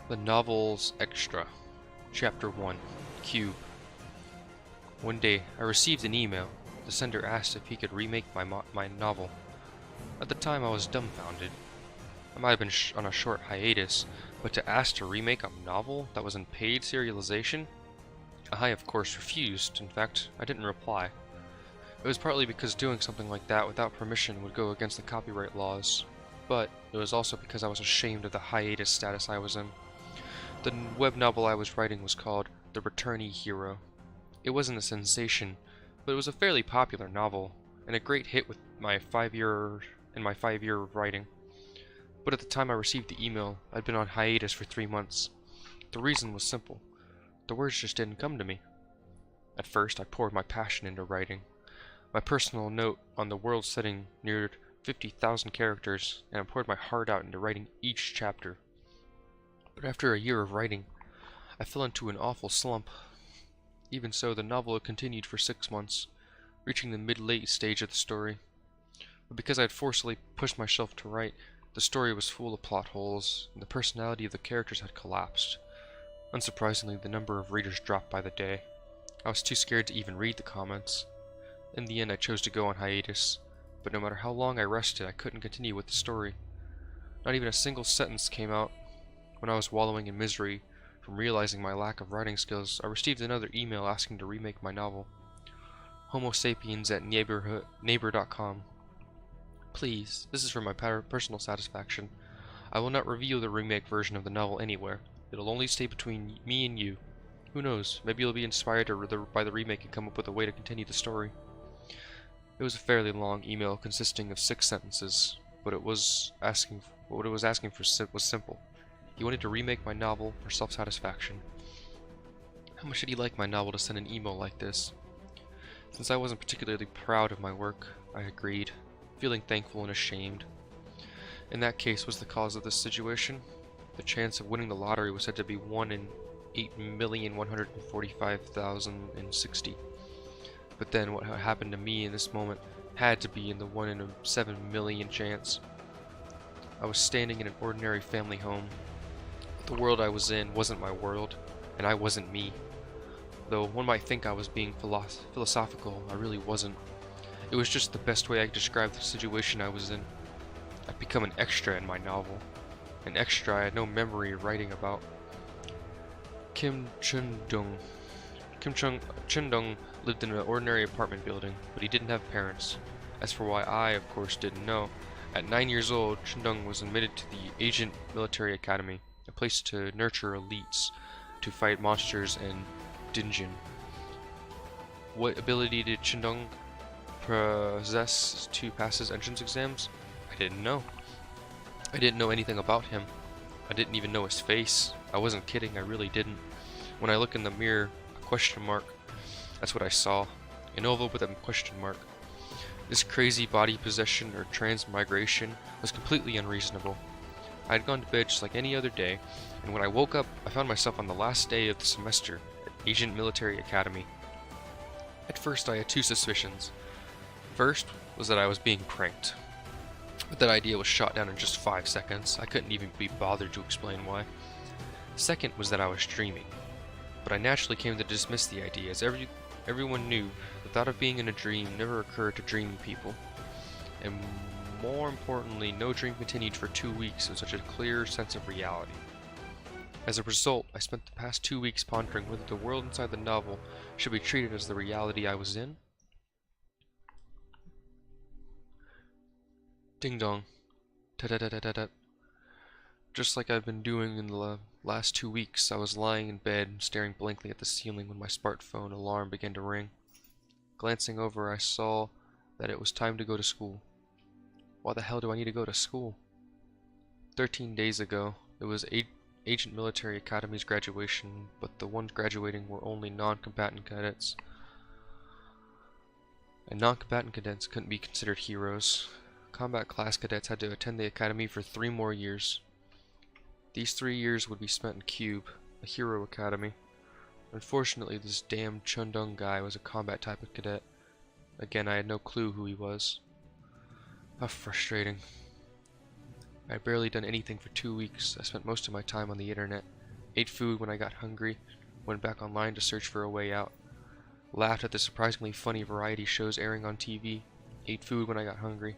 The Novel's Extra, Chapter 1, Cube. One day, I received an email. The sender asked if he could remake my novel. At the time, I was dumbfounded. I might have been on a short hiatus, but to ask to remake a novel that was in paid serialization? I, of course, refused. In fact, I didn't reply. It was partly because doing something like that without permission would go against the copyright laws, but it was also because I was ashamed of the hiatus status I was in. The web novel I was writing was called The Returnee Hero. It wasn't a sensation, but it was a fairly popular novel, and a great hit with my 5-year writing. But at the time I received the email, I'd been on hiatus for 3 months. The reason was simple. The words just didn't come to me. At first, I poured my passion into writing. My personal note on the world setting neared 50,000 characters, and I poured my heart out into writing each chapter. But after a year of writing, I fell into an awful slump. Even so, the novel had continued for 6 months, reaching the mid-late stage of the story. But because I had forcibly pushed myself to write, the story was full of plot holes, and the personality of the characters had collapsed. Unsurprisingly, the number of readers dropped by the day. I was too scared to even read the comments. In the end, I chose to go on hiatus, but no matter how long I rested, I couldn't continue with the story. Not even a single sentence came out. When I was wallowing in misery from realizing my lack of writing skills, I received another email asking to remake my novel. Homo sapiens at neighbor.com. Please, this is for my personal satisfaction. I will not reveal the remake version of the novel anywhere. It'll only stay between me and you. Who knows, maybe you'll be inspired by the remake and come up with a way to continue the story. It was a fairly long email consisting of 6 sentences, but what it was asking for was simple. He wanted to remake my novel for self-satisfaction. How much did he like my novel to send an email like this? Since I wasn't particularly proud of my work, I agreed, feeling thankful and ashamed. In that case, was the cause of this situation? The chance of winning the lottery was said to be 1 in 8,145,060. But then what happened to me in this moment had to be in the 1 in a 7 million chance. I was standing in an ordinary family home. The world I was in wasn't my world, and I wasn't me. Though one might think I was being philosophical, I really wasn't. It was just the best way I could describe the situation I was in. I'd become an extra in my novel. An extra I had no memory of writing about. Kim Chun-dong lived in an ordinary apartment building, but he didn't have parents. As for why I, of course, didn't know, at 9 years old, Chun-dong was admitted to the Agent Military Academy, a place to nurture elites, to fight monsters and dungeon. What ability did Chun-dong possess to pass his entrance exams? I didn't know. I didn't know anything about him. I didn't even know his face. I wasn't kidding, I really didn't. When I looked in the mirror, a question mark. That's what I saw. An oval with a question mark. This crazy body possession or transmigration was completely unreasonable. I had gone to bed just like any other day, and when I woke up, I found myself on the last day of the semester at Agent Military Academy. At first, I had 2 suspicions. First was that I was being pranked. But that idea was shot down in just 5 seconds. I couldn't even be bothered to explain why. Second was that I was dreaming. But I naturally came to dismiss the idea, as everyone knew the thought of being in a dream never occurred to dreaming people. And more importantly, no dream continued for 2 weeks with such a clear sense of reality. As a result, I spent the past 2 weeks pondering whether the world inside the novel should be treated as the reality I was in. Ding dong. Ta-da-da-da-da-da. Just like I've been doing in the last 2 weeks, I was lying in bed, staring blankly at the ceiling when my smartphone alarm began to ring. Glancing over, I saw that it was time to go to school. Why the hell do I need to go to school? 13 days ago, it was Agent Military Academy's graduation, but the ones graduating were only non-combatant cadets. And non-combatant cadets couldn't be considered heroes. Combat class cadets had to attend the academy for 3 more years. These 3 years would be spent in Cube, a hero academy. Unfortunately, this damn Chun-dong guy was a combat type of cadet. Again, I had no clue who he was. How frustrating. I had barely done anything for 2 weeks. I spent most of my time on the internet, ate food when I got hungry, went back online to search for a way out, laughed at the surprisingly funny variety shows airing on TV, ate food when I got hungry.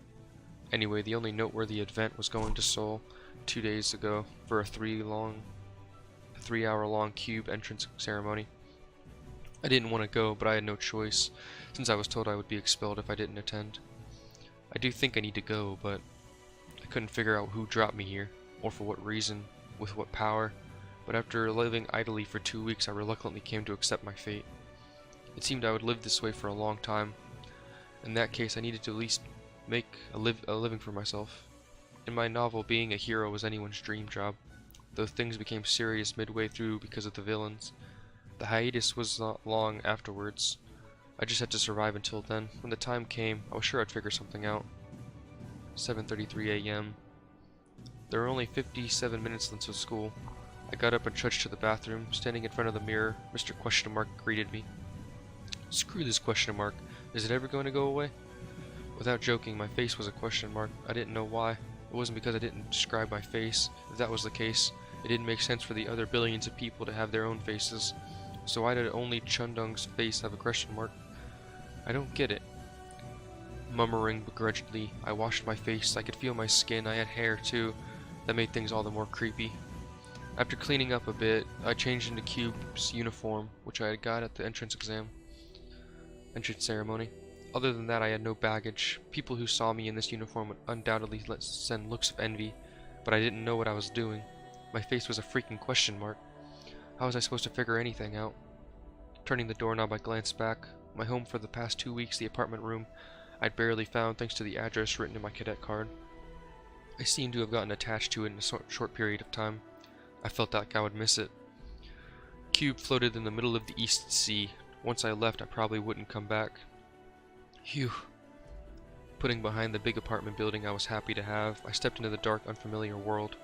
Anyway, the only noteworthy event was going to Seoul 2 days ago for a 3-hour-long Cube entrance ceremony. I didn't want to go, but I had no choice, since I was told I would be expelled if I didn't attend. I do think I need to go, but I couldn't figure out who dropped me here, or for what reason, with what power, but after living idly for 2 weeks I reluctantly came to accept my fate. It seemed I would live this way for a long time. In that case, I needed to at least make a living for myself. In my novel, being a hero was anyone's dream job, though things became serious midway through because of the villains. The hiatus was not long afterwards. I just had to survive until then. When the time came, I was sure I'd figure something out. 7:33 a.m. There were only 57 minutes until school. I got up and trudged to the bathroom. Standing in front of the mirror, Mr. Question Mark greeted me. Screw this question mark. Is it ever going to go away? Without joking, my face was a question mark. I didn't know why. It wasn't because I didn't describe my face. If that was the case, it didn't make sense for the other billions of people to have their own faces. So why did only Chundung's face have a question mark? I don't get it. Murmuring begrudgingly, I washed my face. I could feel my skin. I had hair too. That made things all the more creepy. After cleaning up a bit, I changed into Cube's uniform, which I had got at the entrance ceremony. Other than that, I had no baggage. People who saw me in this uniform would undoubtedly send looks of envy, but I didn't know what I was doing. My face was a freaking question mark. How was I supposed to figure anything out? Turning the doorknob, I glanced back. My home for the past 2 weeks, the apartment room, I'd barely found thanks to the address written in my cadet card. I seemed to have gotten attached to it in a short period of time. I felt like I would miss it. Cube floated in the middle of the East Sea. Once I left, I probably wouldn't come back. Phew. Putting behind the big apartment building I was happy to have, I stepped into the dark, unfamiliar world.